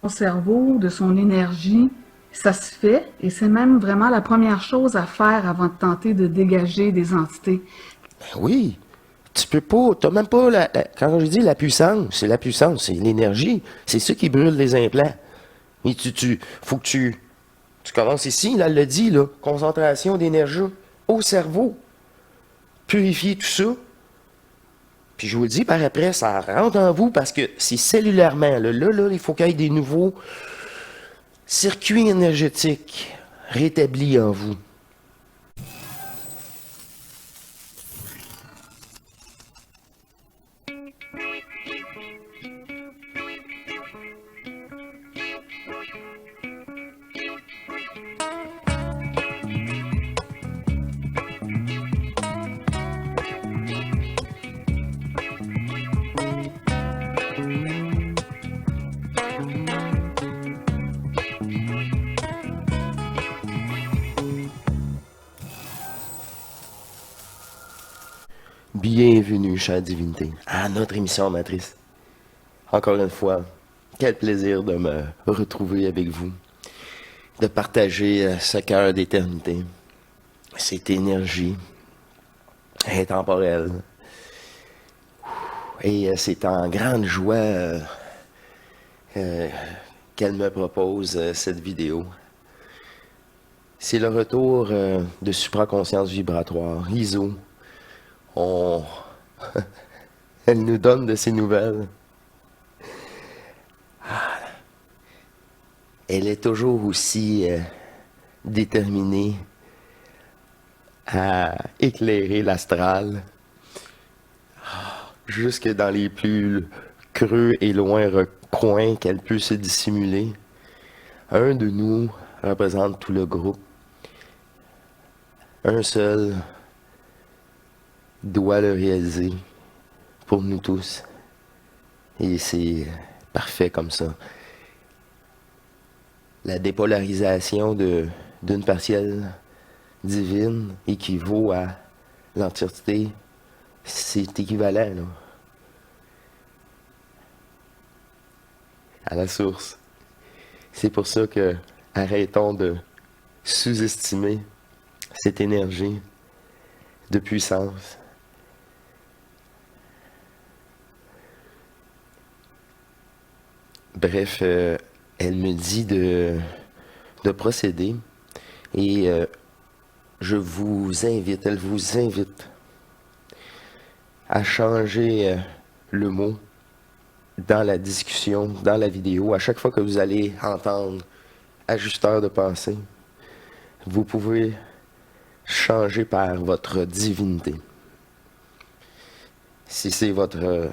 Son cerveau, de son énergie, ça se fait et c'est même vraiment la première chose à faire avant de tenter de dégager des entités. Ben oui, tu peux pas, t'as même pas quand je dis la puissance, c'est l'énergie, c'est ça qui brûle les implants. Et faut que tu commences ici, là, elle le dit, là, concentration d'énergie au cerveau, purifier tout ça. Puis je vous le dis par après, ça rentre en vous parce que c'est cellulairement, là, il faut qu'il y ait des nouveaux circuits énergétiques rétablis en vous. Bienvenue, chère divinité, à notre émission matrice. Encore une fois, quel plaisir de me retrouver avec vous, de partager ce cœur d'éternité, cette énergie intemporelle. Et c'est en grande joie qu'elle me propose cette vidéo. C'est le retour de supraconscience vibratoire, ISO. On... Elle nous donne de ses nouvelles. Elle est toujours aussi déterminée à éclairer l'astral, jusque dans les plus creux et loin recoins qu'elle peut se dissimuler. Un de nous représente tout le groupe. Un seul doit le réaliser pour nous tous. Et c'est parfait comme ça. La dépolarisation d'une partielle divine équivaut à l'entièreté. C'est équivalent, là, à la source. C'est pour ça que arrêtons de sous-estimer cette énergie de puissance. Bref, elle me dit de procéder et elle vous invite à changer le mot dans la discussion, dans la vidéo. À chaque fois que vous allez entendre ajusteur de pensée, vous pouvez changer par votre divinité. Si c'est votre...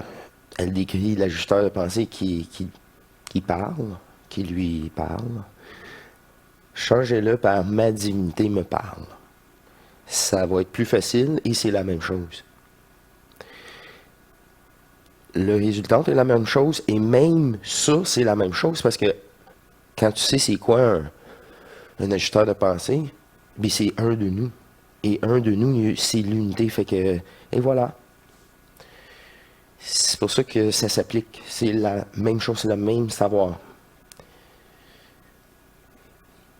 elle décrit l'ajusteur de pensée qui parle, qui lui parle, changez-le par ma divinité me parle. Ça va être plus facile et c'est la même chose. Le résultat est la même chose et même ça, c'est la même chose parce que quand tu sais c'est quoi un ajusteur de pensée, ben c'est un de nous. Et un de nous, c'est l'unité. Fait que, et voilà. C'est pour ça que ça s'applique. C'est la même chose, c'est le même savoir.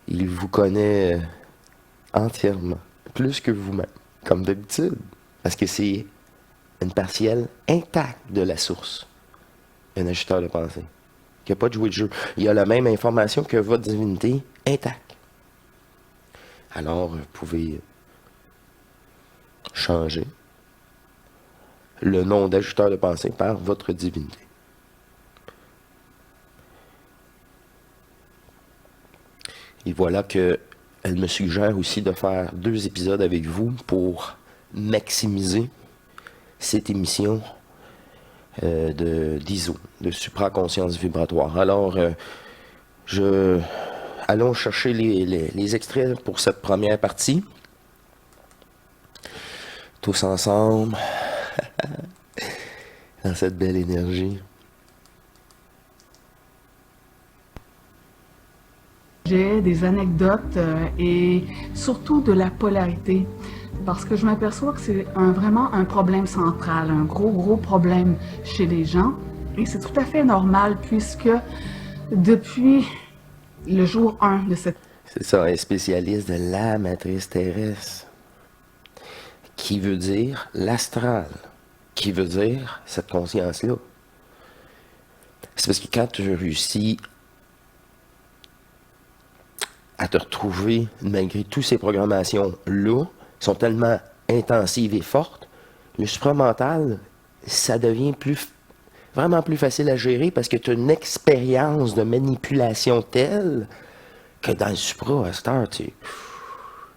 Il vous connaît entièrement, plus que vous-même, comme d'habitude. Parce que c'est une partielle intacte de la source. Un ajusteur de pensée. Qui n'a pas de jouer de jeu. Il a la même information que votre divinité intacte. Alors, vous pouvez changer le nom d'ajusteur de pensée par votre divinité. Et voilà que elle me suggère aussi de faire 2 épisodes avec vous pour maximiser cette émission d'ISO, de supraconscience vibratoire. Alors, allons chercher les extraits pour cette première partie. Tous ensemble, dans cette belle énergie. J'ai des anecdotes et surtout de la polarité. Parce que je m'aperçois que c'est vraiment un problème central, un gros problème chez les gens. Et c'est tout à fait normal puisque Depuis le jour 1 de cette... C'est ça, un spécialiste de la matrice terrestre. Qui veut dire l'astral. Qui veut dire cette conscience-là. C'est parce que quand tu réussis à te retrouver, malgré toutes ces programmations-là, sont tellement intensives et fortes, le supramental, ça devient vraiment plus facile à gérer parce que tu as une expérience de manipulation telle que dans le supra, à cette heure,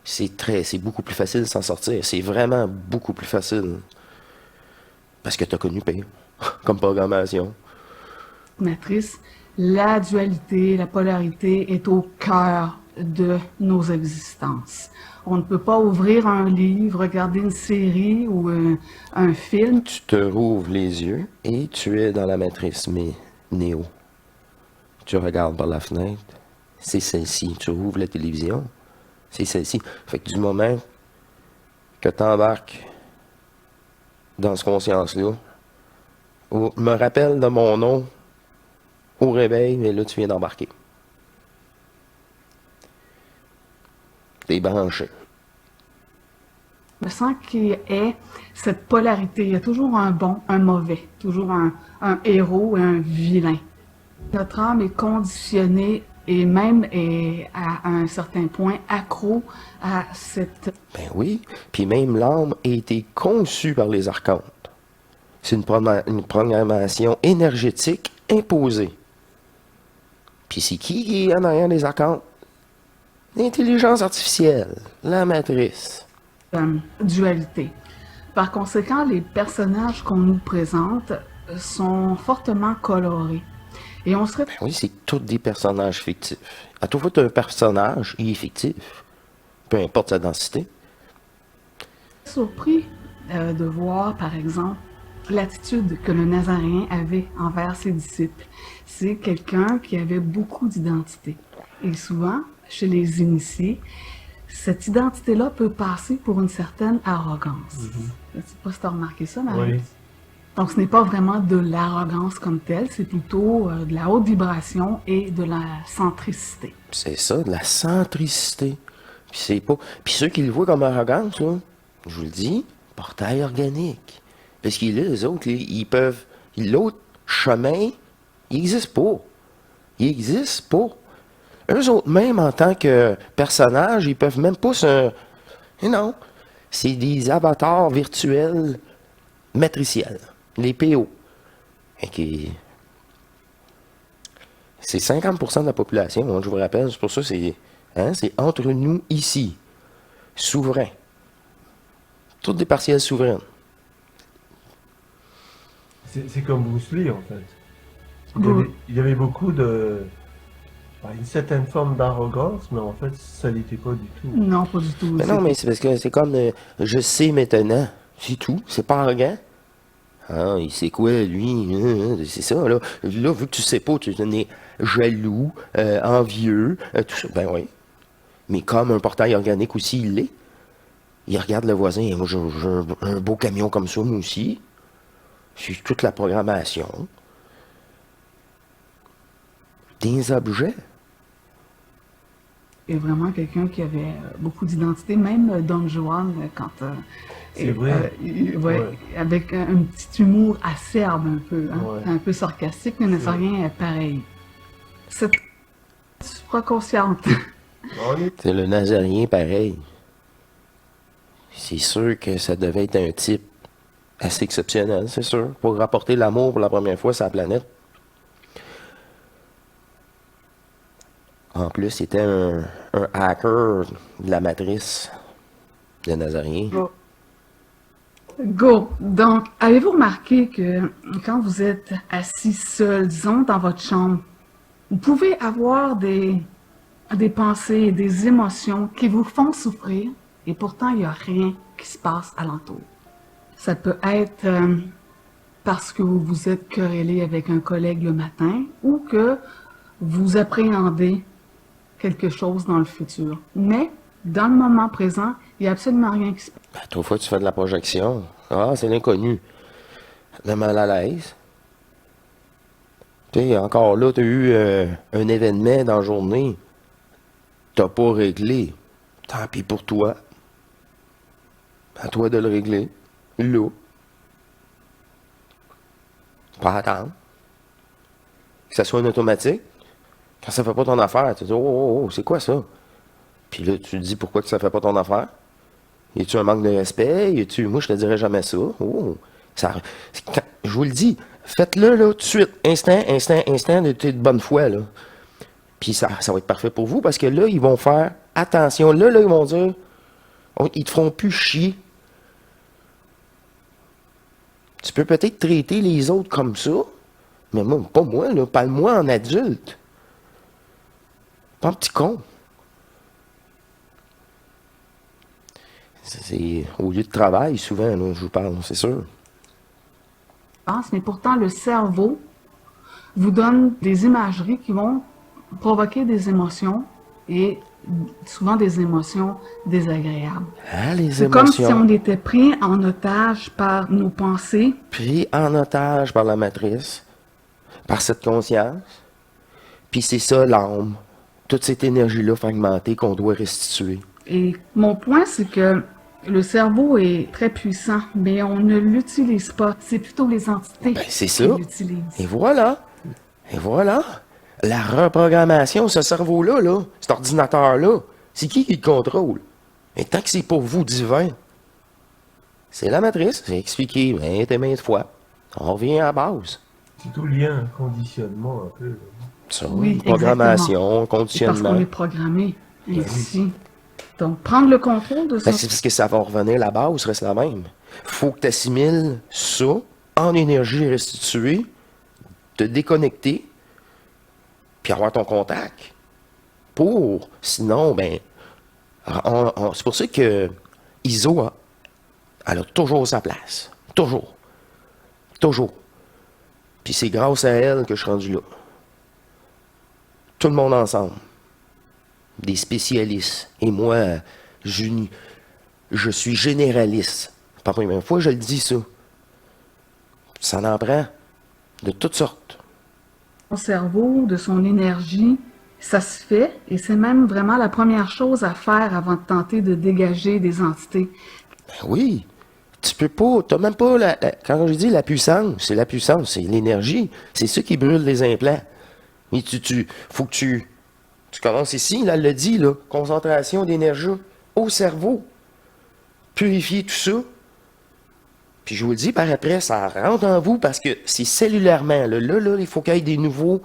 c'est beaucoup plus facile de s'en sortir. C'est vraiment beaucoup plus facile. Parce que tu as connu pire, comme programmation. matrice, la dualité, la polarité est au cœur de nos existences. On ne peut pas ouvrir un livre, regarder une série ou un film. Tu te rouvres les yeux et tu es dans la matrice, mais Néo. Tu regardes par la fenêtre, c'est celle-ci. Tu rouvres la télévision, c'est celle-ci. Fait que du moment que tu embarques dans cette conscience-là, me rappelle de mon nom au réveil, mais là, tu viens d'embarquer. T'es branché. Je sens qu'il y a cette polarité. Il y a toujours un bon, un mauvais, toujours un héros et un vilain. Notre âme est conditionnée et même est à un certain point accro à cette... Ben oui, puis même l'âme a été conçue par les archontes. C'est une programmation énergétique imposée. Puis c'est qui est en arrière des archontes? L'intelligence artificielle, la matrice. dualité. Par conséquent, les personnages qu'on nous présente sont fortement colorés. Et on serait Ben oui, c'est tous des personnages fictifs. À tout fois, tu as un personnage, il est fictif. Peu importe sa densité. surpris de voir, par exemple, l'attitude que le Nazaréen avait envers ses disciples. C'est quelqu'un qui avait beaucoup d'identité. Et souvent, chez les initiés, cette identité-là peut passer pour une certaine arrogance. Je ne sais pas si tu as remarqué ça, Marie. Oui. Donc, ce n'est pas vraiment de l'arrogance comme telle, c'est plutôt de la haute vibration et de la centricité. C'est ça, de la centricité. Puis c'est pas. Puis ceux qui le voient comme arrogance, là, je vous le dis, portail organique. Parce que là, les autres, ils peuvent. L'autre chemin, il n'existe pas. Il n'existe pas. Eux autres, même en tant que personnages, ils peuvent même pas se. Et non. C'est des avatars virtuels matriciels. Les PO. Et qui. C'est 50% de la population, hein, je vous rappelle. C'est pour ça que c'est entre nous ici. Souverains. Toutes des partiels souveraines. C'est comme Bruce Lee, en fait. Bon. Il y avait beaucoup de... une certaine forme d'arrogance, mais en fait, ça l'était pas du tout. Non, pas du tout. Mais non, mais c'est parce que c'est comme je sais maintenant. C'est tout. C'est pas arrogant. Ah, il sait quoi, lui? C'est ça, là. Là, vu que tu sais pas, tu es jaloux, envieux, tout ça. Ben oui. Mais comme un portail organique aussi, il l'est. Il regarde le voisin. Moi, j'ai un beau camion comme ça, moi aussi. C'est toute la programmation. Des objets. Et vraiment quelqu'un qui avait beaucoup d'identité, même Don Juan, quand... C'est vrai. Ouais. Avec un petit humour acerbe un peu, hein, Ouais. un peu sarcastique, mais ne rien pareil. Cette supraconsciente, On est... C'est le Nazarien pareil. C'est sûr que ça devait être un type assez exceptionnel, c'est sûr, pour rapporter l'amour pour la première fois sur la planète. En plus, c'était un hacker de la matrice de Nazarien. Go! Donc, avez-vous remarqué que quand vous êtes assis seul, disons, dans votre chambre, vous pouvez avoir des pensées, des émotions qui vous font souffrir et pourtant il n'y a rien qui se passe alentour. Ça peut être parce que vous vous êtes querellé avec un collègue le matin ou que vous appréhendez quelque chose dans le futur. Mais, dans le moment présent, il n'y a absolument rien qui se passe. Ben, toutefois, tu fais de la projection. Ah, c'est l'inconnu. Le mal à l'aise. Tu sais, encore là, tu as eu un événement dans la journée. T'as pas réglé. Tant pis pour toi. À toi de le régler. Là. Pas attendre. Que ça soit un automatique. Quand ça fait pas ton affaire, tu te dis, oh, oh, oh, c'est quoi ça? Puis là, tu te dis pourquoi que ça fait pas ton affaire? Y a-tu un manque de respect? Moi, je te dirais jamais ça. Oh, je vous le dis, faites-le là tout de suite. Instant, de bonne foi, là. Puis ça va être parfait pour vous parce que là, ils vont faire attention. Là, ils vont dire, ils te feront plus chier. Tu peux peut-être traiter les autres comme ça, mais moi, pas moi, là. Parle-moi en adulte. Pas un petit con. C'est au lieu de travail, souvent, là, je vous parle, c'est sûr. Mais pourtant, le cerveau vous donne des imageries qui vont provoquer des émotions et souvent des émotions désagréables. Ah, les C'est comme si émotions. on était pris en otage par nos pensées. Pris en otage par la matrice, par cette conscience. Puis c'est ça, l'âme. Toute cette énergie-là fragmentée qu'on doit restituer. Et mon point, c'est que le cerveau est très puissant, mais on ne l'utilise pas. C'est plutôt les entités Ben, c'est qui ça. l'utilisent. Et voilà. Et voilà. La reprogrammation, ce cerveau-là, là, cet ordinateur-là, c'est qui le contrôle? Et tant que c'est pour vous divin, c'est la matrice. C'est expliqué maintes et maintes fois. On revient à la base. C'est tout lié à un conditionnement un peu. Ça, Oui, programmation, C'est parce conditionnement. qu'on est programmé ainsi. Donc, prendre le contrôle de ça. Ben, c'est parce que ça va revenir, la base reste la même. Faut que tu assimiles ça en énergie restituée, te déconnecter, puis avoir ton contact. Sinon, ben, c'est pour ça que ISO, elle a toujours sa place. Toujours. Toujours. Puis c'est grâce à elle que je suis rendu là. Tout le monde ensemble. Des spécialistes. Et moi, je suis généraliste. C'est pas la première fois que je le dis, ça. Ça en prend de toutes sortes. Son cerveau, de son énergie, ça se fait et c'est même vraiment la première chose à faire avant de tenter de dégager des entités. Ben oui. Tu peux pas, t'as même pas quand je dis la puissance, c'est l'énergie. C'est ça qui brûle les implants. Mais faut que tu commences ici, là, elle le dit, là, concentration d'énergie au cerveau. Purifier tout ça. Puis je vous le dis, par après, ça rentre en vous parce que c'est cellulairement. Là, il faut qu'il y ait des nouveaux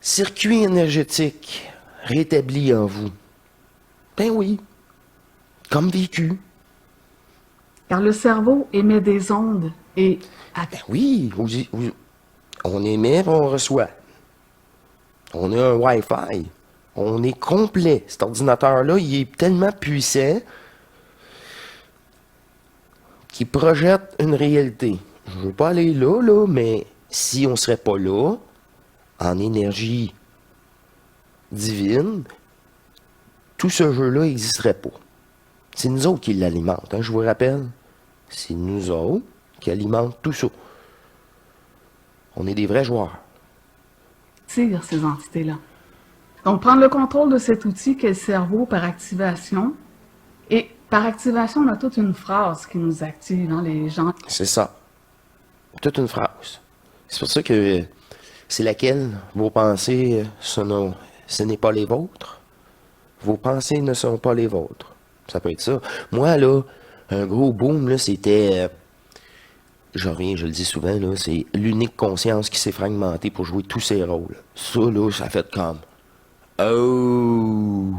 circuits énergétiques rétablis en vous. Ben oui. Comme vécu. Car le cerveau émet des ondes et Ben oui, on émet, on reçoit. On a un Wi-Fi. On est complet. Cet ordinateur-là, il est tellement puissant qu'il projette une réalité. Je veux pas aller là, mais si on serait pas là, en énergie divine, tout ce jeu-là n'existerait pas. C'est nous autres qui l'alimentent, hein, je vous rappelle. C'est nous autres qui alimentent tout ça. On est des vrais joueurs. tire ces entités-là. Donc, prendre le contrôle de cet outil qu'est le cerveau par activation. Et par activation, on a toute une phrase qui nous active, hein, les gens. C'est ça. Toute une phrase. C'est pour ça que c'est laquelle vos pensées, ce n'est pas les vôtres. Vos pensées ne sont pas les vôtres. Ça peut être ça. Moi, là, un gros boom, là, c'était... je le dis souvent, là, c'est l'unique conscience qui s'est fragmentée pour jouer tous ses rôles. Ça, là, ça fait comme... Oh!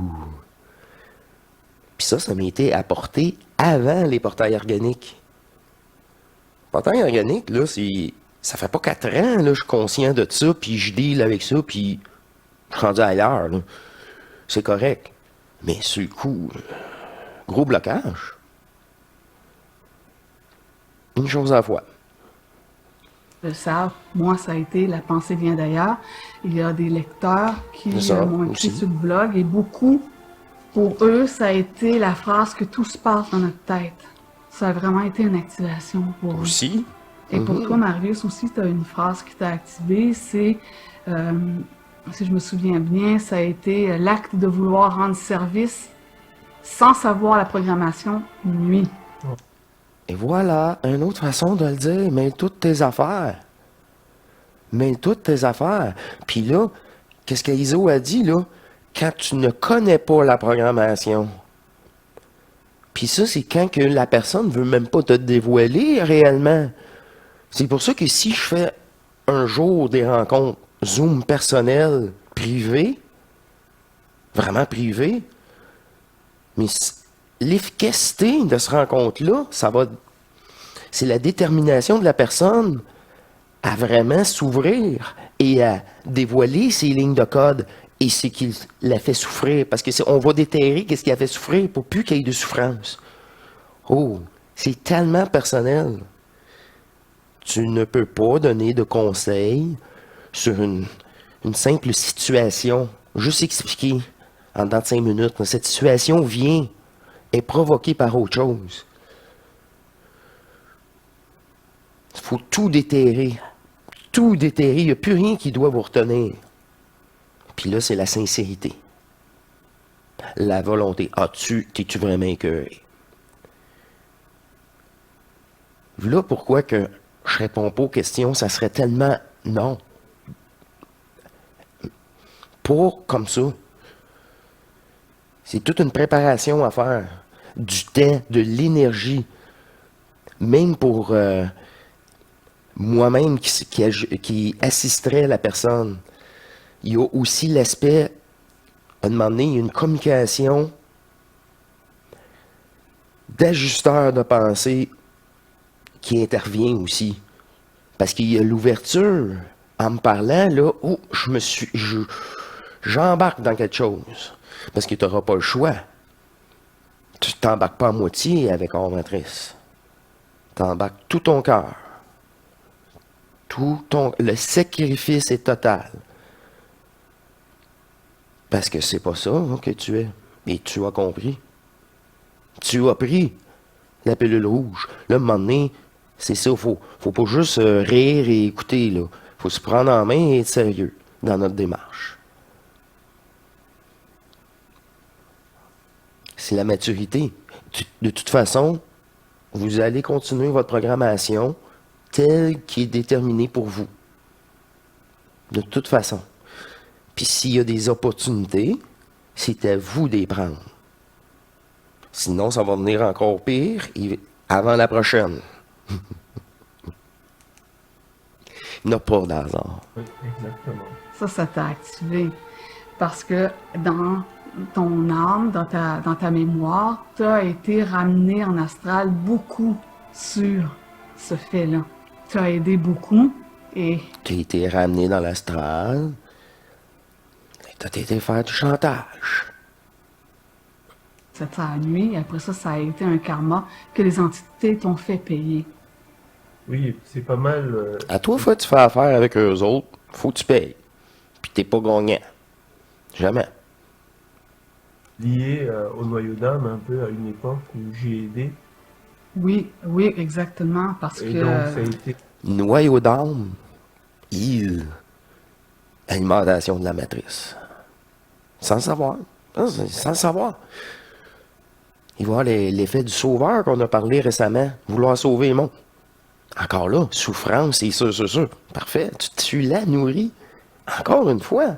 Puis ça m'a été apporté avant les portails organiques. Portail organique, là, ça fait pas 4 ans, là, je suis conscient de ça, puis je deal avec ça, puis je suis rendu ailleurs, là. C'est correct. Mais sur le coup, gros blocage. Une chose à la fois. Le savent, moi, ça a été La pensée vient d'ailleurs. Il y a des lecteurs qui C'est ça, m'ont écrit aussi. sur le blog et beaucoup, pour eux, ça a été la phrase que tout se passe dans notre tête. Ça a vraiment été une activation pour eux. Aussi, Et pour toi, Marius, aussi, tu as une phrase qui t'a activé, c'est, euh, si je me souviens bien, ça a été l'acte de vouloir rendre service sans savoir la programmation nuit. Et voilà, une autre façon de le dire, mêle toutes tes affaires. Mêle toutes tes affaires. Puis là, qu'est-ce qu'Iso a dit, là? Quand tu ne connais pas la programmation. Puis ça, c'est quand que la personne ne veut même pas te dévoiler réellement. C'est pour ça que si je fais un jour des rencontres Zoom personnelles, privées, vraiment privées, mais l'efficacité de cette rencontre-là, c'est la détermination de la personne à vraiment s'ouvrir et à dévoiler ses lignes de code. Et c'est qu'il la fait souffrir. Parce que on va déterrer qu'est-ce qui a fait souffrir pour plus qu'il y ait de souffrance. Oh, c'est tellement personnel. Tu ne peux pas donner de conseils sur une simple situation. Juste expliquer en dedans de 5 minutes. Cette situation est provoquée par autre chose. Il faut tout déterrer. Tout déterrer. Il n'y a plus rien qui doit vous retenir. Puis là, c'est la sincérité. La volonté. T'es-tu vraiment écœuré? Là, pourquoi que je réponds pas aux questions, ça serait tellement non. Pas comme ça. C'est toute une préparation à faire. Du temps, de l'énergie. Même pour moi-même qui assisterait la personne. Il y a aussi l'aspect, à un moment donné, il y a une communication d'ajusteur de pensée qui intervient aussi. Parce qu'il y a l'ouverture. En me parlant, là, j'embarque dans quelque chose. Parce que tu n'auras pas le choix. Tu t'embarques pas à moitié avec Ordinatrice. Tu embarques tout ton cœur. Le sacrifice est total. Parce que c'est pas ça que tu es. Et tu as compris. Tu as pris la pilule rouge. Là, à un moment donné, c'est ça, faut pas juste rire et écouter, là. Faut se prendre en main et être sérieux dans notre démarche. C'est la maturité. De toute façon, vous allez continuer votre programmation telle qui est déterminée pour vous. De toute façon. Puis s'il y a des opportunités, c'est à vous de les prendre. Sinon, ça va venir encore pire avant la prochaine. Il n'y a pas d'hasard. Oui, exactement. Ça t'a activé. Parce que dans ton âme, dans ta mémoire, tu as été ramené en astral beaucoup sur ce fait-là. Tu as aidé beaucoup et Tu as été ramené dans l'astral. Tu as été faire du chantage. ça a nuit. Et après ça a été un karma que les entités t'ont fait payer. Oui, c'est pas mal. À toi, faut que tu fais affaire avec eux autres, faut que tu payes. Puis t'es pas gagnant. Jamais. Lié au noyau d'âme un peu à une époque où j'ai aidé. Oui, exactement. Parce Et que donc ça a été Noyau d'âme, alimentation de la matrice. Sans savoir. Sans savoir. Il va y avoir l'effet du sauveur qu'on a parlé récemment. Vouloir sauver le monde. Encore là, souffrance, c'est sûr. Parfait. Tu l'as nourri. Encore une fois.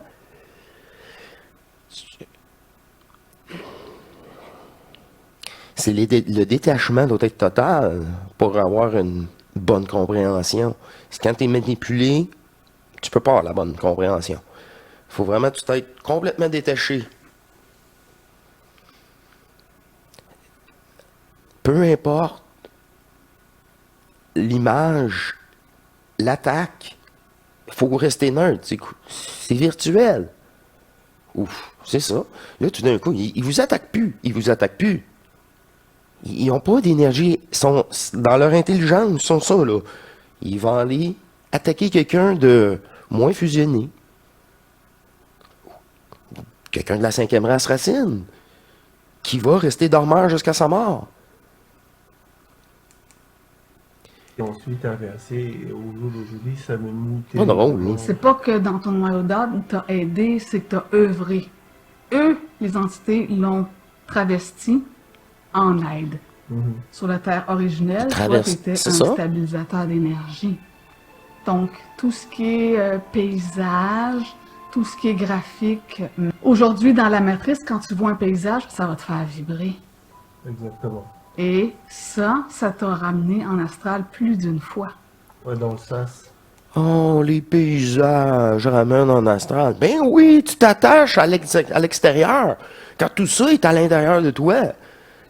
Le détachement doit être total pour avoir une bonne compréhension. C'est quand tu es manipulé, tu peux pas avoir la bonne compréhension. Il faut vraiment tout être complètement détaché. Peu importe l'image, l'attaque, il faut rester neutre. C'est virtuel. Ouf, c'est ça. Là, tout d'un coup, ils vous attaquent plus. Ils vous attaquent plus. Ils n'ont pas d'énergie. Dans leur intelligence, ils sont ça, là. Ils vont aller attaquer quelqu'un de moins fusionné. Quelqu'un de la 5e race racine. Qui va rester dormeur jusqu'à sa mort. qui ont ensuite inversé et au jour d'aujourd'hui, ça me muté. Pas drôle, là. C'est pas que dans ton noyau d'ordre, t'as aidé, c'est que t'as œuvré. Eux, les entités, l'ont travesti en aide. Mhm. Sur la Terre originelle, toi, Traverse- t'étais c'est un ça? stabilisateur d'énergie. Donc, tout ce qui est paysage, tout ce qui est graphique. Aujourd'hui, dans la matrice, quand tu vois un paysage, ça va te faire vibrer. Exactement. Et ça t'a ramené en astral plus d'une fois. Ouais, dans le sas. Oh, les paysages ramènent en astral. Ben oui, tu t'attaches à l'extérieur. Quand tout ça est à l'intérieur de toi.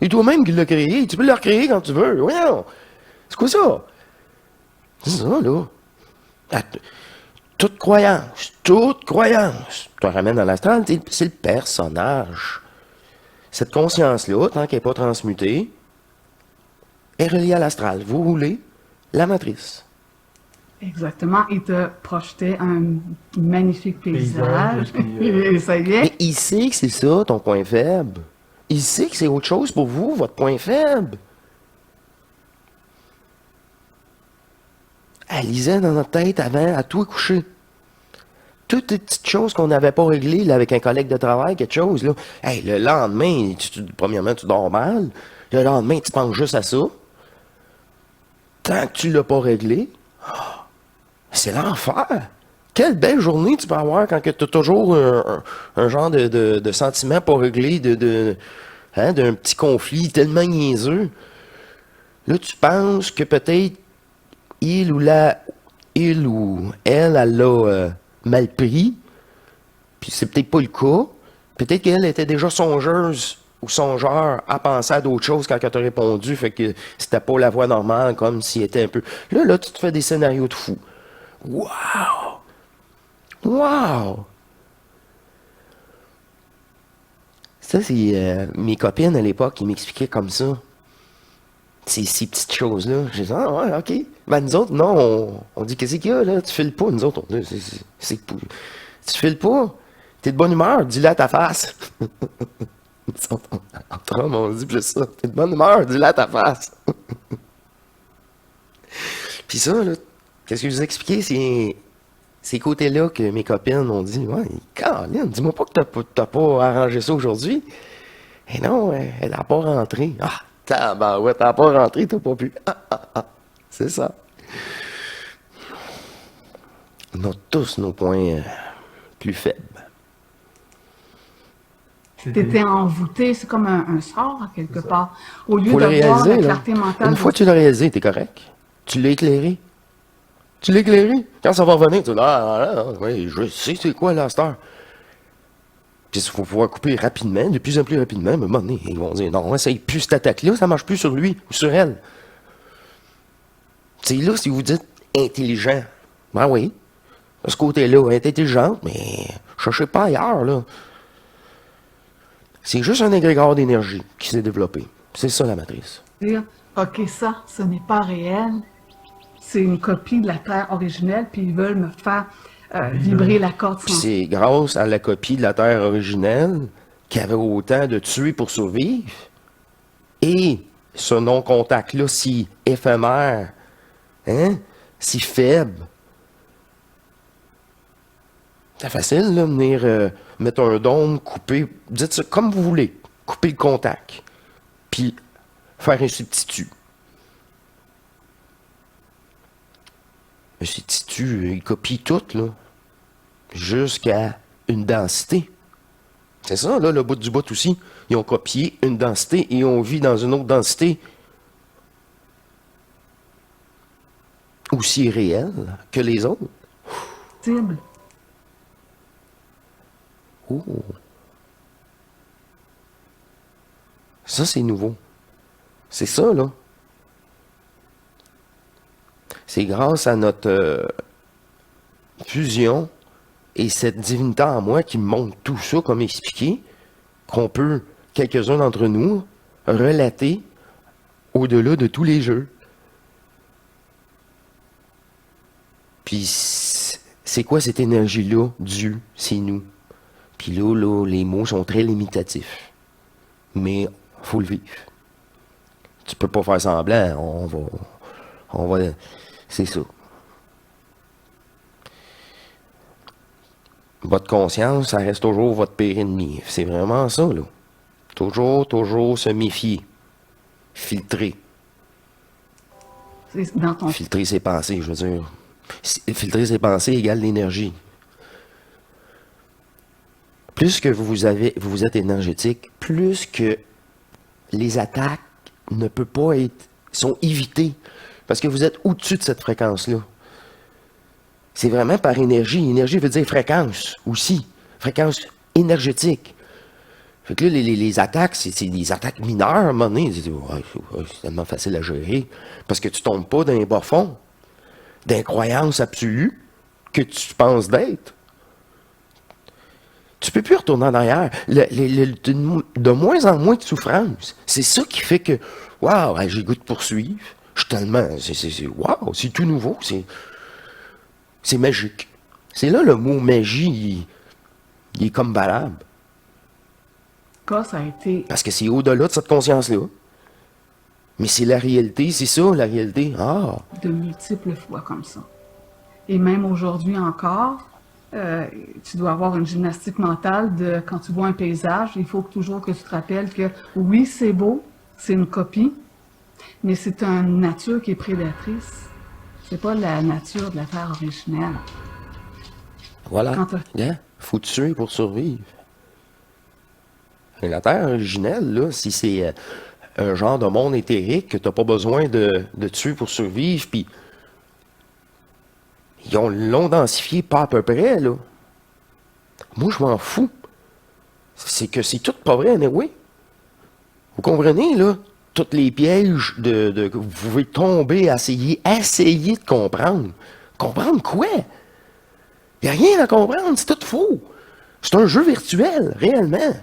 Et toi-même qui l'as créé. Tu peux le recréer quand tu veux. Voyons. C'est quoi ça? C'est ça, là. Ah, toute croyance, te ramène dans l'astral, c'est le personnage. Cette conscience-là, tant qu'elle n'est pas transmutée, est reliée à l'astral. Vous roulez la matrice. Exactement. Il te projetait un magnifique paysage. Paysage, et puis, Et ça y est. Mais il sait que c'est ça, ton point faible. Il sait que c'est autre chose pour vous, votre point faible. Elle lisait dans notre tête avant, à tout coucher. Toutes les petites choses qu'on n'avait pas réglées là, avec un collègue de travail, quelque chose. Là. Hey, le lendemain, premièrement, tu dors mal. Le lendemain, tu penses juste à ça. Tant que tu ne l'as pas réglé, c'est l'enfer. Quelle belle journée tu peux avoir quand tu as toujours un genre de sentiment pas réglé, d'un petit conflit tellement niaiseux. Là, tu penses que peut-être il ou elle l'a mal pris, puis c'est peut-être pas le cas. Peut-être qu'elle était déjà songeuse ou songeur à penser à d'autres choses quand elle t'a répondu, fait que c'était pas la voix normale, comme s'il était un peu... Là, tu te fais des scénarios de fou. Wow! Wow! Ça, c'est mes copines à l'époque qui m'expliquaient comme ça. Ces petites choses-là. Je dis, ah ouais, ok. Ben, nous autres, non, on dit, qu'est-ce qu'il y a, là? Tu files pas, nous autres. Tu files pas. T'es de bonne humeur, dis-le à ta face. Nous autres, entre hommes, on dit plus ça. T'es de bonne humeur, dis-le à ta face. Puis ça, là, qu'est-ce que je vous expliquais, c'est ces côtés-là que mes copines m'ont dit, ouais, Caroline, dis-moi pas que t'as pas arrangé ça aujourd'hui. Et non, elle n'a pas rentré. Ah, ouais, t'as pas rentré, t'as pas pu. C'est ça. On a tous nos points plus faibles. T'étais envoûté, c'est comme un sort, à quelque part. Au lieu Faut le de voir la réaliser, là. clarté mentale. Une fois que tu l'as réalisé, t'es correct. Tu l'as éclairé. Tu l'as éclairé. Quand ça va revenir, tu dis, oui, je sais c'est quoi là, cette heure. Puis il faut pouvoir couper rapidement, de plus en plus rapidement. Mais à un moment donné, ils vont dire, non, essaye plus cette attaque-là, ça marche plus sur lui ou sur elle. C'est là, si vous dites intelligent. Ben oui. De ce côté-là, elle est intelligente, mais cherchez pas ailleurs, là. C'est juste un égrégore d'énergie qui s'est développé. C'est ça, la matrice. Dire, OK, ça, ce n'est pas réel. C'est une copie de la Terre originelle, puis ils veulent me faire vibrer la corde Puis sensible. c'est grâce à la copie de la Terre originelle qui avait autant de tuer pour survivre. Et ce non-contact-là, si éphémère, hein, si faible. C'est facile, là, venir mettre un dôme, couper, dites ça comme vous voulez, couper le contact, puis faire un substitut. Un substitut, il copie tout, là, jusqu'à une densité. C'est ça, là, le bout du bout aussi. Ils ont copié une densité et on vit dans une autre densité aussi réelle que les autres. Sensible. Oh. Ça, c'est nouveau. C'est ça, là. C'est grâce à notre fusion et cette divinité en moi qui me montre tout ça, comme expliqué, qu'on peut, quelques-uns d'entre nous, relater au-delà de tous les jeux. Puis, c'est quoi cette énergie-là? Dieu, c'est nous. Puis là, les mots sont très limitatifs. Mais faut le vivre. Tu peux pas faire semblant. C'est ça. Votre conscience, ça reste toujours votre pire ennemi. C'est vraiment ça, là. Toujours se méfier. Filtrer. C'est dans ton... Filtrer ses pensées, je veux dire. Filtrer ses pensées égale l'énergie. Plus que vous êtes énergétique, plus que les attaques ne peuvent pas être, sont évitées. Parce que vous êtes au-dessus de cette fréquence-là. C'est vraiment par énergie. Énergie veut dire fréquence aussi. Fréquence énergétique. Fait que là, les attaques, c'est des attaques mineures à un moment donné. C'est tellement facile à gérer. Parce que tu tombes pas d'un bas fond, d'incroyance absolue que tu penses d'être. Tu peux plus retourner en arrière. De moins en moins de souffrance. C'est ça qui fait que, waouh, j'ai le goût de poursuivre. Je suis tellement, waouh, c'est tout nouveau. C'est magique. C'est là le mot magie, il est comme valable. Ça a été Parce que c'est au-delà de cette conscience-là. Mais c'est la réalité, c'est ça, la réalité. Ah! de multiples fois comme ça. Et même aujourd'hui encore, tu dois avoir une gymnastique mentale de quand tu vois un paysage, il faut toujours que tu te rappelles que oui, c'est beau, c'est une copie, mais c'est une nature qui est prédatrice. C'est pas la nature de la Terre originelle. Voilà. Quand t'as- Yeah. Faut tuer pour survivre. Et la Terre originelle, là, si c'est un genre de monde éthérique que t'as pas besoin de tuer pour survivre, puis l'ont densifié pas à peu près, là. Moi, je m'en fous. C'est que c'est tout pas vrai, anyway. Vous comprenez, là? Tous les pièges que vous pouvez tomber, essayez de comprendre. Comprendre quoi? Il n'y a rien à comprendre, c'est tout faux. C'est un jeu virtuel, réellement.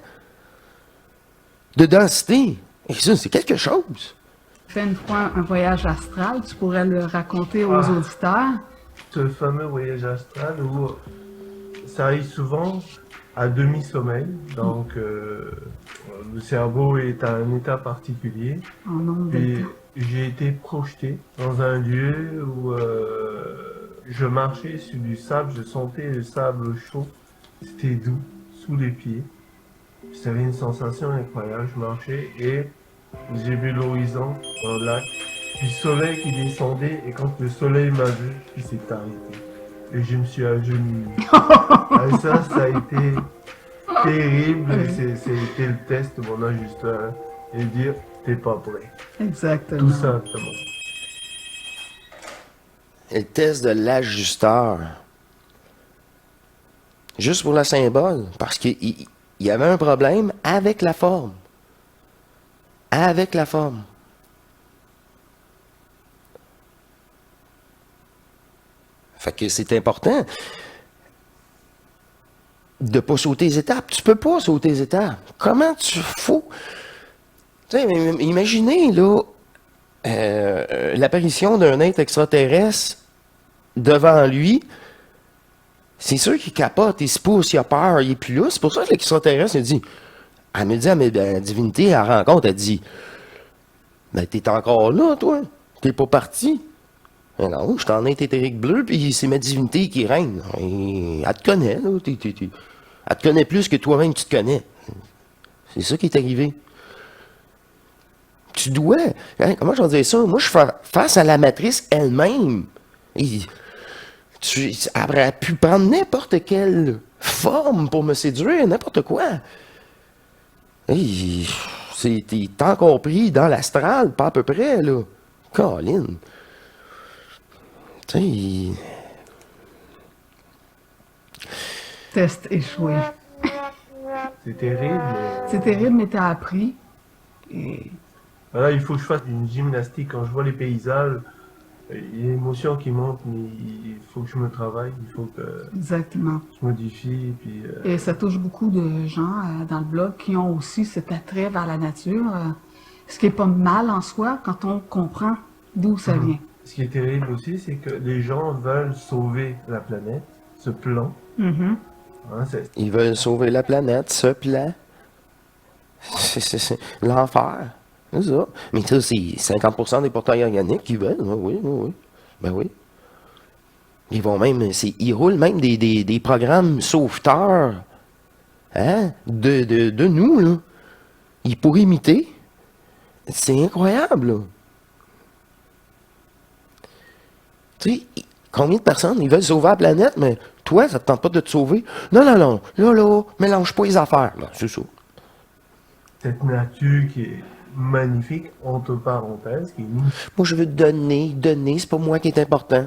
De densité. Et ça, c'est quelque chose. Fais une fois un voyage astral, tu pourrais le raconter aux Ah. auditeurs. Ce fameux voyage astral où ça arrive souvent à demi-sommeil, donc le cerveau est à un état particulier. En nombre de Puis temps. j'ai été projeté dans un lieu où je marchais sur du sable, je sentais le sable chaud, c'était doux, sous les pieds. J'avais une sensation incroyable, je marchais et j'ai vu l'horizon, un lac, du soleil qui descendait et quand le soleil m'a vu, il s'est arrêté. Et je me suis agenouillé. Et ça a été terrible, c'était le test de mon ajusteur et dire t'es pas prêt. Exactement. Tout simplement. Le test de l'ajusteur. Juste pour le symbole. Parce qu'il y avait un problème avec la forme. Avec la forme. Fait que c'est important de ne pas sauter les étapes. Tu peux pas sauter les étapes. Comment tu fous? Tu sais, imaginez, là, l'apparition d'un être extraterrestre devant lui. C'est sûr qu'il capote, il se pousse, il a peur, il est plus là. C'est pour ça que l'extraterrestre, elle me dit à la divinité, à la rencontre, elle dit, ben, t'es encore là, toi. T'es pas parti. Mais non, je suis en éthérique bleu, puis c'est ma divinité qui règne. Et elle te connaît, là. Elle te connaît plus que toi-même tu te connais. C'est ça qui est arrivé. Tu dois. Hein, comment je vais dire ça? Moi, je suis face à la matrice elle-même. Et elle aurait pu prendre n'importe quelle forme pour me séduire, n'importe quoi. T'es encore pris dans l'astral, pas à peu près, là. Colin. Tu sais. Test échoué. C'est terrible, mais C'est terrible, mais t'as appris. Et voilà, il faut que je fasse une gymnastique. Quand je vois les paysages, il y a l'émotion qui monte, mais il faut que je me travaille, il faut que exactement. je modifie. Puis, Et ça touche beaucoup de gens dans le blog qui ont aussi cet attrait vers la nature. Ce qui est pas mal en soi quand on comprend d'où ça vient. ce qui est terrible aussi, c'est que les gens veulent sauver la planète, ce plan. Mhm. Hein, Ils veulent sauver la planète, ce plan. C'est l'enfer. C'est ça. Mais ça, c'est 50% des portails organiques qui veulent. Oui, oui, oui. Ben oui. Ils vont même, ils roulent même des programmes sauveteurs, hein, de nous, là. Ils pourraient imiter. C'est incroyable, là. Tu sais, combien de personnes, ils veulent sauver la planète, mais toi, ça te tente pas de te sauver? Non, non, non. Là, mélange pas les affaires. Non, c'est ça. Cette nature qui est magnifique, entre parenthèses, qui nous... Moi, je veux donner, c'est pas moi qui est important.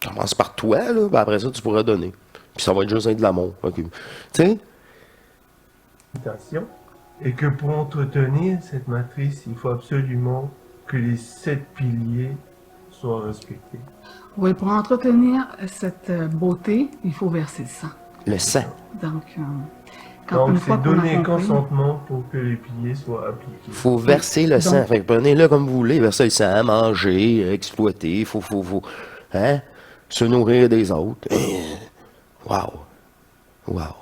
Commence par toi, là, puis après ça, tu pourras donner. Puis ça va être juste de l'amour. OK. Tu sais? Et que pour entretenir cette matrice, il faut absolument que les 7 piliers soient respectés. Oui, pour entretenir cette beauté, il faut verser le sang. Le sang. Donc, Donc, une fois c'est qu'on a donner compris, consentement pour que les piliers soient appliqués. Il faut verser le sang. Fait que prenez-le comme vous voulez. Verser le sang, manger, exploiter. Faut, hein? Se nourrir des autres. Wow. Wow.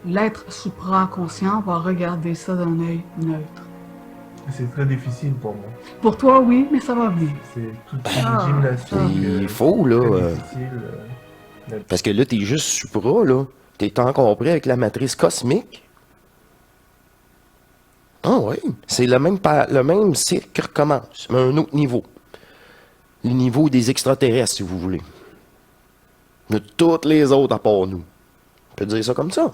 l'être supraconscient va regarder ça d'un œil neutre. C'est très difficile pour moi. Pour toi, oui, mais ça va venir. C'est toute une gymnastique. Il faut, là. Très difficile. Parce que là, t'es juste supra, là. T'es encore prêt avec la matrice cosmique. Ah oui. C'est le même cycle qui recommence, mais à un autre niveau. Le niveau des extraterrestres, si vous voulez. De toutes les autres à part nous. On peut dire ça comme ça.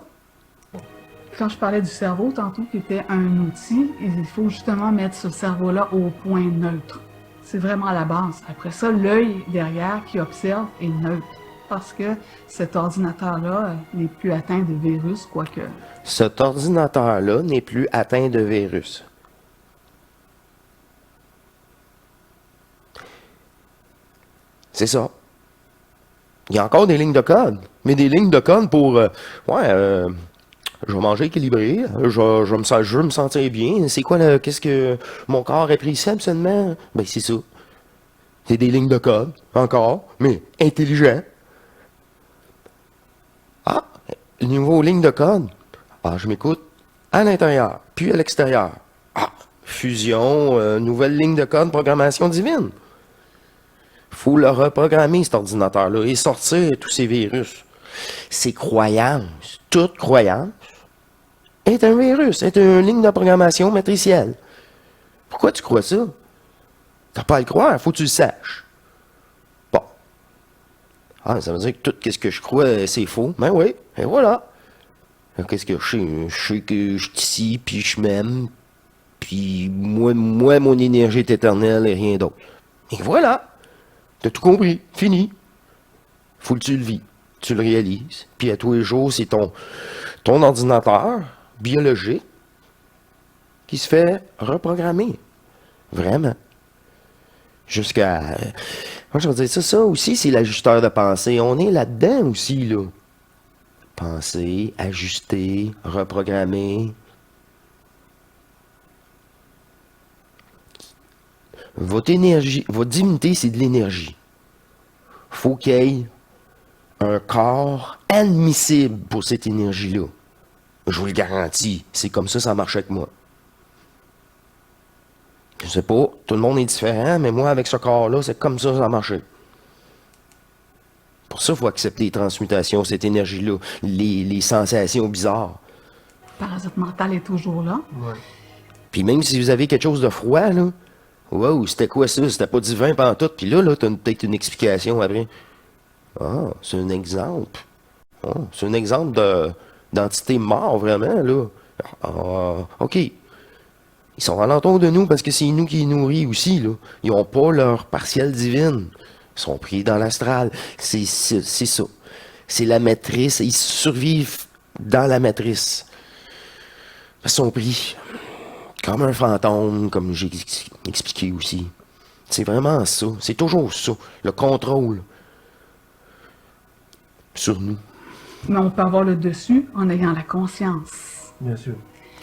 Quand je parlais du cerveau tantôt, qui était un outil, il faut justement mettre ce cerveau-là au point neutre. C'est vraiment la base. Après ça, l'œil derrière qui observe est neutre. Parce que cet ordinateur-là n'est plus atteint de virus, quoique. Cet ordinateur-là n'est plus atteint de virus. C'est ça. Il y a encore des lignes de code. Mais des lignes de code pour... je vais manger équilibré. Je veux me sentir bien. C'est quoi, qu'est-ce que mon corps apprécie absolument? Ben, c'est ça. C'est des lignes de code, encore, mais intelligent. Ah, niveau ligne de code. Ah, je m'écoute à l'intérieur, puis à l'extérieur. Ah, fusion, nouvelle ligne de code, programmation divine. Faut le reprogrammer, cet ordinateur-là, et sortir tous ces virus. Ces croyances, toute croyance, est un virus, est une ligne de programmation matricielle. Pourquoi tu crois ça? T'as pas à le croire, faut que tu le saches. Bon. Ah, ça veut dire que tout ce que je crois, c'est faux. Ben oui, et voilà. Qu'est-ce que je sais? Je sais que je suis ici, puis je m'aime, puis moi, mon énergie est éternelle et rien d'autre. Et voilà. T'as tout compris. Fini. Faut que tu le vis. Tu le réalises. Puis à tous les jours, c'est ton ordinateur biologique qui se fait reprogrammer. Vraiment. Jusqu'à... Moi, je veux dire, ça aussi, c'est l'ajusteur de pensée. On est là-dedans aussi, là. Penser, ajuster, reprogrammer. Votre énergie, votre divinité, c'est de l'énergie. Faut qu'il y ait un corps admissible pour cette énergie-là. Je vous le garantis. C'est comme ça marche avec moi. Je sais pas, tout le monde est différent, mais moi, avec ce corps-là, c'est comme ça a marché. Pour ça, il faut accepter les transmutations, cette énergie-là, les sensations bizarres. Le parasite mental est toujours là. Ouais. Puis même si vous avez quelque chose de froid, là, wow, c'était quoi ça? C'était pas divin pantoute. Puis là, t'as peut-être une explication après. Ah, c'est un exemple. Ah, c'est un exemple d'entité morte, vraiment, là. Ah, OK. Ils sont alentour de nous parce que c'est nous qui les nourrit aussi, là. Ils n'ont pas leur partielle divine. Ils sont pris dans l'astral. C'est ça. C'est la matrice. Ils survivent dans la matrice. Ils sont pris comme un fantôme, comme j'ai expliqué aussi. C'est vraiment ça. C'est toujours ça. Le contrôle sur nous. Mais on peut avoir le dessus en ayant la conscience. Bien sûr.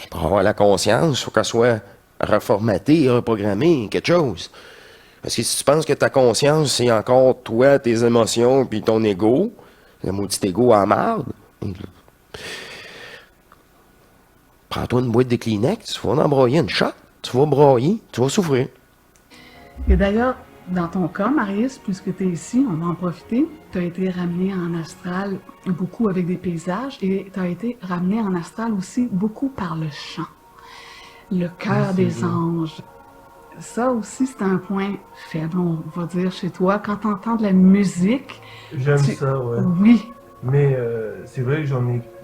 Pour avoir la conscience, il faut qu'elle soit reformatée, reprogrammée, quelque chose. Parce que si tu penses que ta conscience, c'est encore toi, tes émotions, puis ton ego, le maudit ego en marde, Prends-toi une boîte de Kleenex, tu vas en broyer une shot, tu vas broyer, tu vas souffrir. Et d'ailleurs, dans ton cas, Marius, puisque tu es ici, on va en profiter. Tu as été ramené en astral beaucoup avec des paysages et tu as été ramené en astral aussi beaucoup par le chant. Le cœur Oui, des c'est vrai. anges. Ça aussi, c'est un point faible, on va dire, chez toi. Quand tu entends de la musique, J'aime tu- ça, ouais. oui, Mais c'est vrai que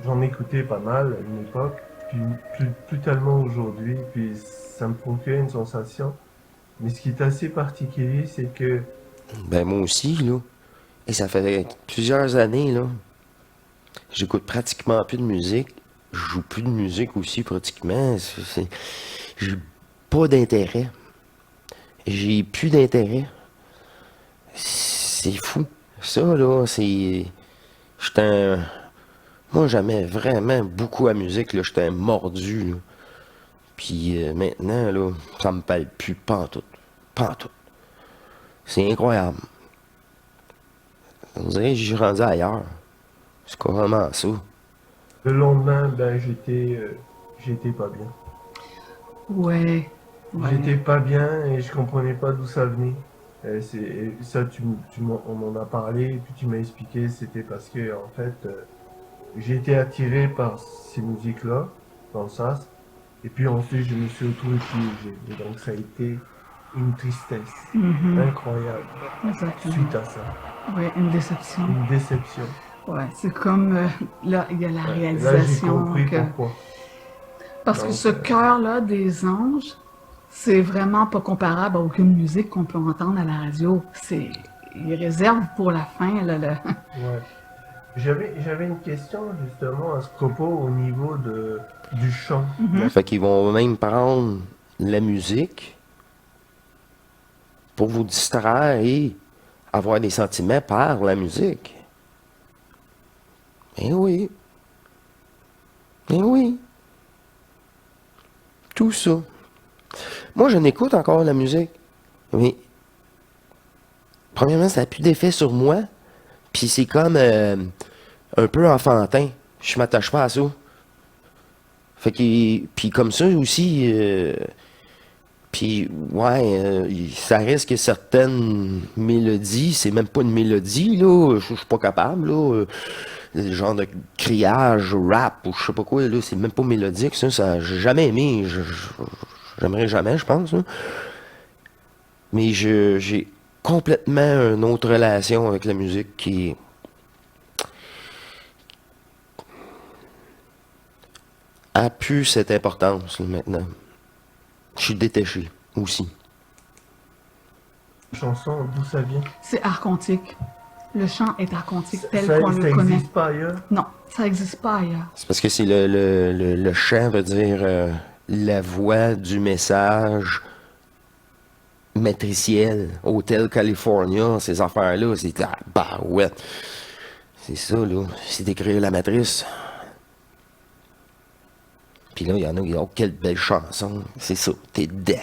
j'en écoutais pas mal à une époque, puis plus tellement aujourd'hui, puis ça me procurait une sensation. Mais ce qui est assez particulier, c'est que Ben moi aussi, là. Et ça fait plusieurs années, là. J'écoute pratiquement plus de musique. Je joue plus de musique aussi, pratiquement. J'ai pas d'intérêt. J'ai plus d'intérêt. C'est fou. Ça, là, c'est... J'étais un... Moi, j'aimais vraiment beaucoup la musique, là. J'étais un mordu, là. Puis maintenant, là, ça me parle plus pantoute. Pantoute. C'est incroyable. On dirait que j'ai rendu ailleurs. C'est carrément ça. le lendemain, ben j'étais pas bien. ouais, J'étais ouais. pas bien et je comprenais pas d'où ça venait. Et ça, on m'en a parlé et puis tu m'as expliqué, c'était parce que en fait, j'ai été attiré par ces musiques-là, dans le sas, et puis ensuite je me suis retrouvé piégé. Et donc ça a été une tristesse Mhm, incroyable exactement. suite à ça. Ouais, une déception. Une déception. Ouais, c'est comme là, il y a la Ouais, et là j'ai réalisation compris que. pourquoi. Parce que Donc, ce cœur-là des anges, c'est vraiment pas comparable à aucune musique qu'on peut entendre à la radio. C'est. Il réserve pour la fin, là, ouais. J'avais une question justement à ce propos au niveau du chant. Fait qu'ils vont même prendre la musique pour vous distraire et avoir des sentiments par la musique. Eh oui. Eh oui. Tout ça. Moi, je n'écoute encore la musique. Mais, premièrement, ça n'a plus d'effet sur moi. Puis c'est comme un peu enfantin. Je m'attache pas à ça. Fait que, puis comme ça aussi, puis ouais, ça reste que certaines mélodies, c'est même pas une mélodie, là, je suis pas capable, là. Le genre de criage, rap, ou je sais pas quoi, là, c'est même pas mélodique, ça j'ai jamais aimé, j'aimerais jamais, je pense, là. Mais j'ai complètement une autre relation avec la musique qui a plus cette importance, là, maintenant. Je suis détaché aussi. Chanson, d'où ça vient? c'est archontique. Le chant est archontique tel Ça, qu'on ça le connaît. existe pas ailleurs? Non, ça n'existe pas ailleurs. C'est parce que c'est le chant veut dire la voix du message matriciel. Hotel California, ces affaires-là, c'est bah ouais. C'est ça, là. C'est d'écrire la matrice. Puis là, il y en a qui disent, oh, quelle belle chanson. C'est ça, t'es dedans.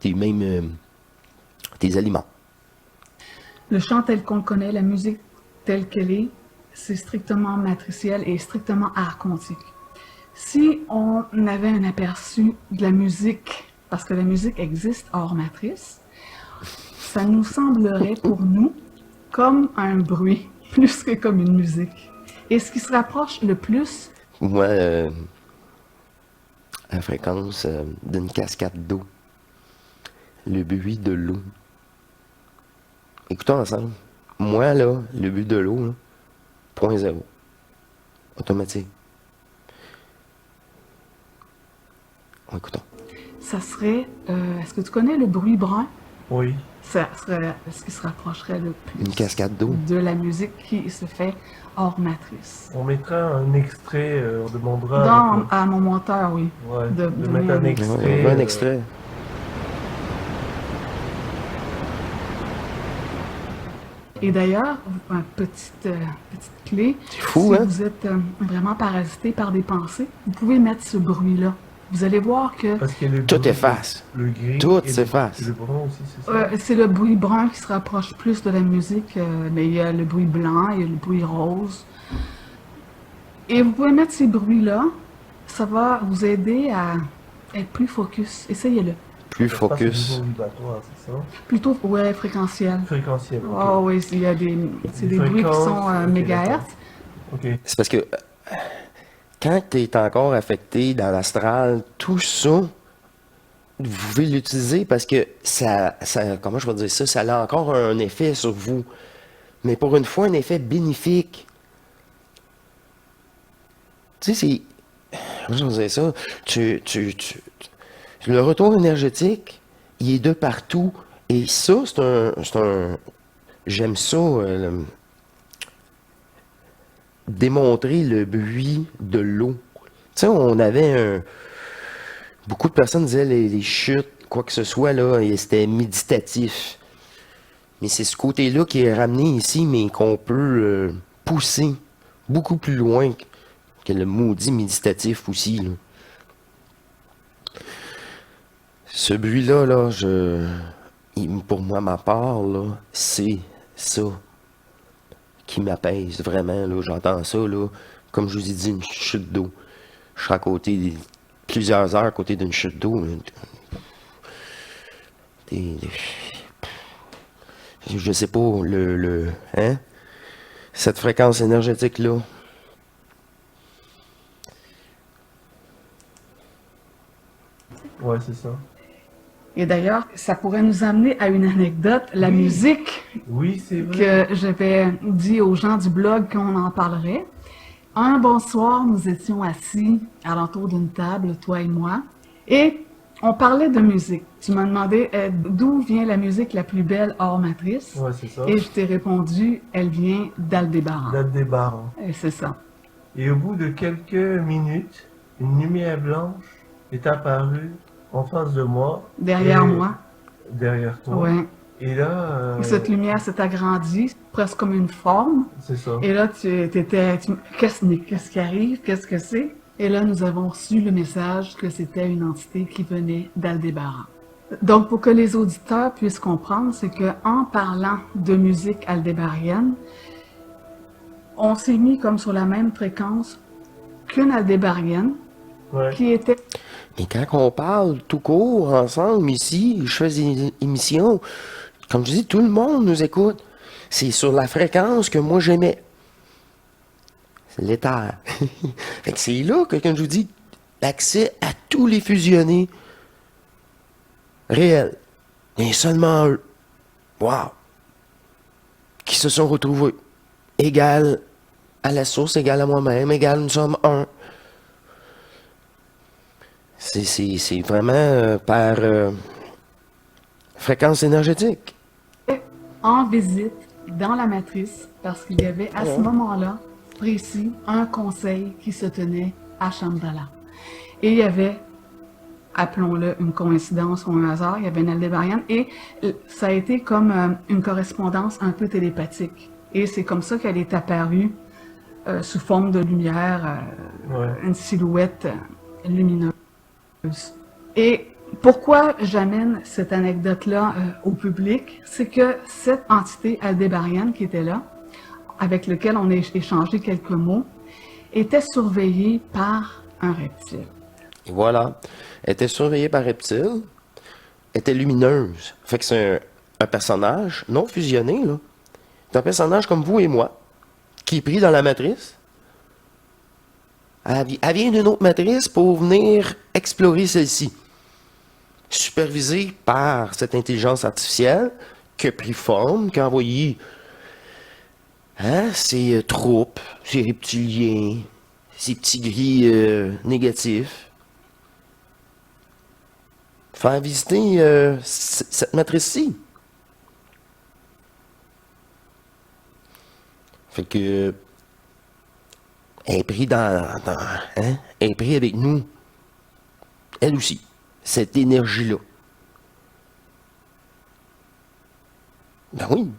T'es même tes aliments. Le chant tel qu'on le connaît, la musique telle qu'elle est, c'est strictement matriciel et strictement archontique. Si on avait un aperçu de la musique, parce que la musique existe hors matrice, ça nous semblerait pour nous comme un bruit, plus que comme une musique. Et ce qui se rapproche le plus, Moi, à la fréquence d'une cascade d'eau. Le bruit de l'eau. Écoutons ensemble. Moi, là, le but de l'eau, là, 0.0. Automatique. Écoutons. ça serait, est-ce que tu connais le bruit brun? Oui. Ça serait ce qui se rapprocherait le plus Une cascade d'eau. de la musique qui se fait hors matrice. On mettra un extrait, on demandera Dans, à mon monteur, oui. ouais, de- de de mettre un mes- Ouais, extrait. on veut un extrait. Et d'ailleurs, une petite clé, C'est fou, si hein? vous êtes vraiment parasité par des pensées, vous pouvez mettre ce bruit-là. Vous allez voir que Parce que le Tout gris- efface. Le gris. Tout et le- s'efface. et le brun aussi, c'est ça? c'est le bruit brun qui se rapproche plus de la musique, mais il y a le bruit blanc, il y a le bruit rose. Et vous pouvez mettre ces bruits-là ça va vous aider à être plus focus. Essayez-le. Plus Ça se passe au focus. niveau vibratoire, c'est ça? Plutôt, ouais, fréquentiel. Fréquentiel, ok. Oh oui, il y a c'est des bruits qui sont Fréquence, ok, mégahertz. d'accord. Ok. C'est parce que quand tu es encore affecté dans l'astral, tout ça, vous pouvez l'utiliser parce que comment je vais dire ça, ça a encore un effet sur vous. Mais pour une fois, un effet bénéfique. Tu sais, c'est. Comment je vais dire ça? Le retour énergétique, il est de partout. Et ça, j'aime ça, démontrer le bruit de l'eau. Tu sais, on avait beaucoup de personnes disaient les chutes, quoi que ce soit, là, et c'était méditatif. Mais c'est ce côté-là qui est ramené ici, mais qu'on peut pousser beaucoup plus loin que le maudit méditatif aussi, là. Ce bruit-là, là, pour moi, ma part, là, c'est ça qui m'apaise vraiment, là. J'entends ça, là, comme je vous ai dit, une chute d'eau. Je suis à côté, plusieurs heures à côté d'une chute d'eau. Je sais pas, hein? Cette fréquence énergétique-là. Ouais, c'est ça. Et d'ailleurs, ça pourrait nous amener à une anecdote. La Oui. musique Oui, c'est vrai. que j'avais dit aux gens du blog qu'on en parlerait. Un bon soir, nous étions assis alentour d'une table, toi et moi, et on parlait de musique. Tu m'as demandé d'où vient la musique la plus belle hors matrice. Ouais, c'est ça. Et je t'ai répondu, elle vient d'Aldébaran. D'Aldébaran. Et c'est ça. Et au bout de quelques minutes, une lumière blanche est apparue en face de moi. Derrière Et moi. Derrière toi. Ouais. Et là, Et cette lumière s'est agrandie, presque comme une forme. c'est ça. Et là, qu'est-ce qui arrive? Qu'est-ce que c'est? Et là, nous avons reçu le message que c'était une entité qui venait d'Aldébaran. Donc, pour que les auditeurs puissent comprendre, c'est qu'en parlant de musique aldébarienne, on s'est mis comme sur la même fréquence qu'une aldébarienne Ouais. qui était... Mais quand on parle tout court, ensemble, ici, je fais des émissions, comme je dis, tout le monde nous écoute. C'est sur la fréquence que moi j'aimais. C'est l'éther. Fait que c'est là que, quand je vous dis, l'accès à tous les fusionnés réels, et seulement eux, wow, qui se sont retrouvés, égal à la source, égal à moi-même, égal, nous sommes un. C'est vraiment par fréquence énergétique. en visite dans la matrice parce qu'il y avait à ce moment-là précis un conseil qui se tenait à Shambhala. Et il y avait, appelons-le une coïncidence ou un hasard, il y avait une aldébarienne et ça a été comme une correspondance un peu télépathique. Et c'est comme ça qu'elle est apparue sous forme de lumière, Ouais. une silhouette lumineuse. Et pourquoi j'amène cette anecdote-là au public, c'est que cette entité aldébarienne qui était là, avec laquelle on a échangé quelques mots, était surveillée par un reptile. Et voilà. Elle était surveillée par reptile, était lumineuse. Fait que c'est un personnage non fusionné, là. C'est un personnage comme vous et moi, qui est pris dans la matrice. Elle vient d'une autre matrice pour venir explorer celle-ci. Supervisée par cette intelligence artificielle qui a pris forme, qui a envoyé ses troupes, ses reptiliens, ses petits gris négatifs. Faire visiter cette matrice-ci. Fait que elle est prise elle est prise avec nous. Elle aussi. Cette énergie-là. Ben oui.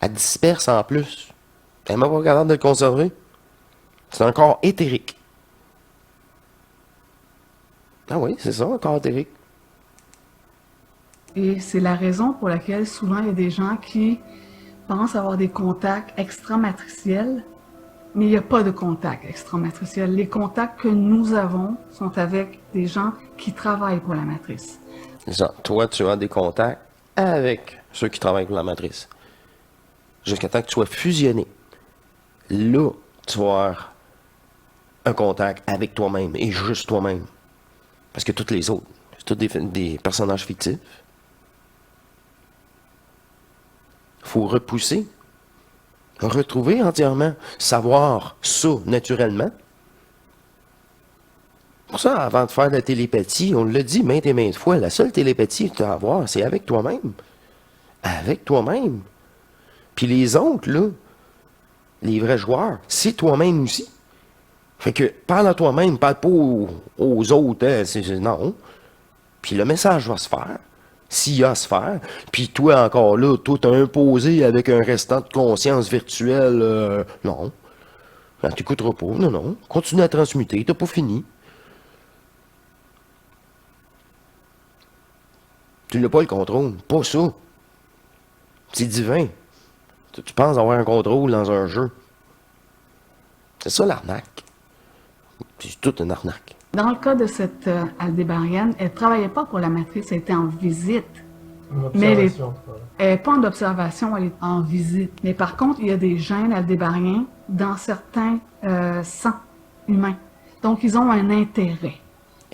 Elle disperse en plus. Elle n'est même pas capable de le conserver. C'est un corps éthérique. Ah oui, c'est ça, un corps éthérique. Et c'est la raison pour laquelle souvent il y a des gens qui pensent avoir des contacts extramatriciels Mais il n'y a pas de contact extramatriciel. Les contacts que nous avons sont avec des gens qui travaillent pour la matrice. C'est ça. Toi, tu as des contacts avec ceux qui travaillent pour la matrice. Jusqu'à temps que tu sois fusionné. Là, tu vas avoir un contact avec toi-même et juste toi-même. Parce que tous les autres, c'est tous des personnages fictifs. Il faut repousser, retrouver entièrement, savoir ça naturellement. Pour ça, avant de faire de la télépathie, on l'a dit maintes et maintes fois, la seule télépathie que tu as à avoir, c'est avec toi-même. Avec toi-même. Puis les autres, là, les vrais joueurs, c'est toi-même aussi. Fait que parle à toi-même, parle pas aux autres, hein, non. Puis le message va se faire, s'il y a à se faire. Puis toi, encore là, toi, t'as imposé avec un restant de conscience virtuelle, non. Ben, t'écouteras pas, non. Continue à transmuter, t'as pas fini. Tu n'as pas le contrôle, pas ça. C'est divin. Tu penses avoir un contrôle dans un jeu. C'est ça l'arnaque. C'est toute une arnaque. Dans le cas de cette Aldébarienne, elle ne travaillait pas pour la matrice, elle était en visite. Mais elle n'est pas en observation, elle est en visite. Mais par contre, il y a des gènes aldébariens dans certains sangs humains. Donc, ils ont un intérêt.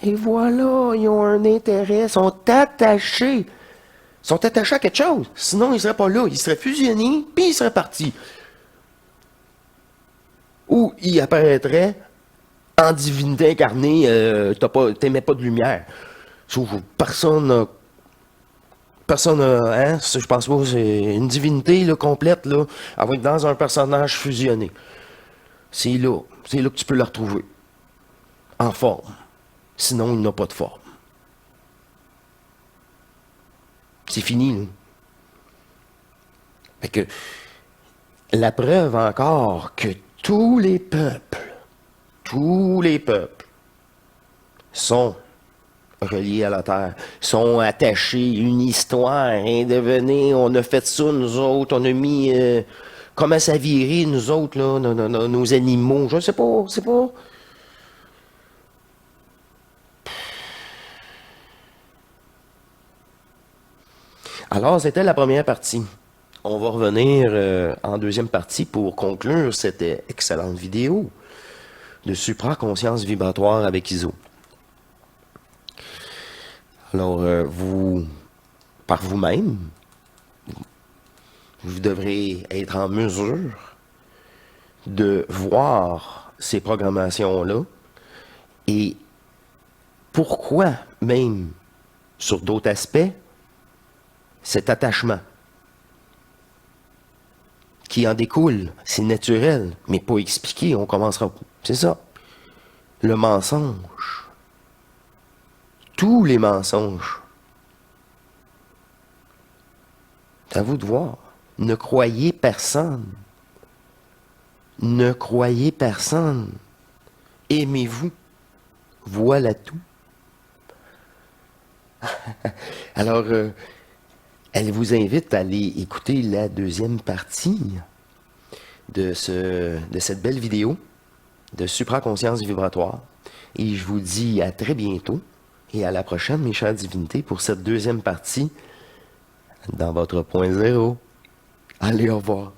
Et voilà, ils ont un intérêt, ils sont attachés. Ils sont attachés à quelque chose. Sinon, ils ne seraient pas là. Ils seraient fusionnés, puis ils seraient partis. Ou ils apparaîtraient en divinité incarnée, t'aimais pas de lumière. Sauf personne, hein, je pense pas, c'est une divinité là, complète, là, elle va être dans un personnage fusionné. C'est là que tu peux la retrouver. En forme. Sinon, il n'a pas de forme. C'est fini, là. Fait que, la preuve encore que tous les peuples sont reliés à la Terre, sont attachés, une histoire, hein, devenez, on a fait ça, nous autres, on a mis, comment ça virait, nous autres, là, nos animaux, je sais pas, c'est pas. Alors, c'était la première partie. On va revenir en deuxième partie pour conclure cette excellente vidéo de supraconscience vibratoire avec ISO. Alors, par vous-même, vous devrez être en mesure de voir ces programmations-là et pourquoi même, sur d'autres aspects, cet attachement qui en découle, c'est naturel, mais pas expliqué, on commencera. C'est ça. Le mensonge. Tous les mensonges. C'est à vous de voir. Ne croyez personne. Ne croyez personne. Aimez-vous. Voilà tout. Alors, elle vous invite à aller écouter la deuxième partie de cette belle vidéo de supraconscience vibratoire. Et je vous dis à très bientôt et à la prochaine, mes chères divinités, pour cette deuxième partie dans votre point zéro. Allez, au revoir.